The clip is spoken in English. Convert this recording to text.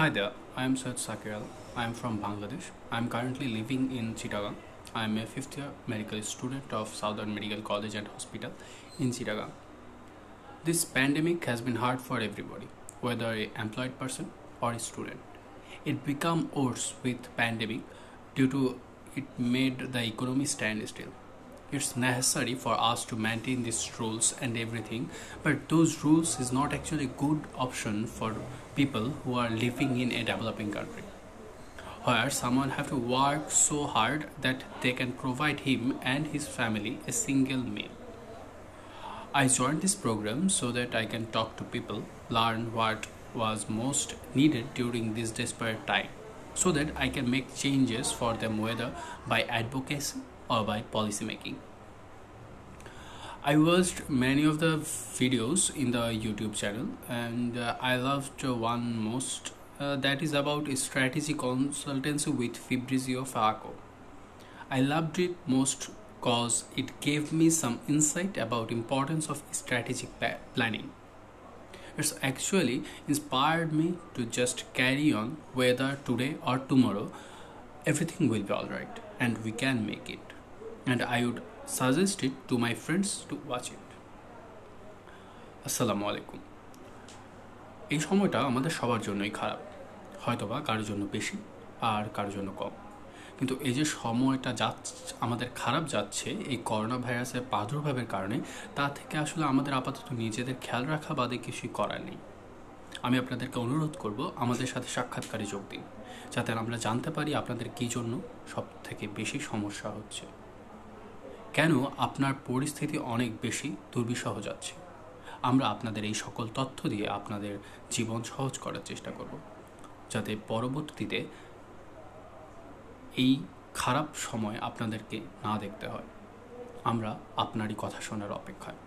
Hi there, I am Syed Sakiral. I am from Bangladesh. I am currently living in Chittagong. I am a fifth year medical student of Southern Medical College and Hospital in Chittagong. This pandemic has been hard for everybody, whether an employed person or a student. It became worse with pandemic due to it made the economy stand still. It's necessary for us to maintain these rules and everything, but those rules is not actually a good option for people who are living in a developing country where someone have to work so hard that they can provide him and his family a single meal. I joined this program so that I can talk to people, learn what was most needed during this desperate time, so that I can make changes for them whether by advocacy or by policy making. I watched many of the videos in the YouTube channel and I loved one most that is about strategy consultancy with Fabrizio Falco. I loved it most because it gave me some insight about importance of strategic planning. It's actually inspired me to just carry on whether today or tomorrow everything will be alright and we can make it. And I would suggest it to my friends to watch it. আসসালামু আলাইকুম। এই সময়টা আমাদের সবার জন্যই খারাপ, হয়তোবা কারোর জন্য বেশি আর কারোর জন্য কম, কিন্তু এই যে সময়টা যাচ্ছে আমাদের খারাপ যাচ্ছে এই করোনা ভাইরাসের প্রাদুর্ভাবের কারণে, তা থেকে আসলে আমাদের আপাতত নিজেদের খেয়াল রাখা বাদে কিছুই করার নেই। আমি আপনাদেরকে অনুরোধ করব আমাদের সাথে সাক্ষাৎকারে যোগ দিন, যাতে আমরা জানতে পারি আপনাদের কী জন্য সব থেকে বেশি সমস্যা হচ্ছে, কেন আপনার পরিস্থিতি অনেক বেশি দুর্বিষহ যাচ্ছে। আমরা আপনাদের এই সকল তথ্য দিয়ে আপনাদের জীবন সহজ করার চেষ্টা করব, যাতে পরবর্তীতে এই খারাপ সময় আপনাদেরকে না দেখতে হয়। আমরা আপনারই কথা শোনার অপেক্ষায়।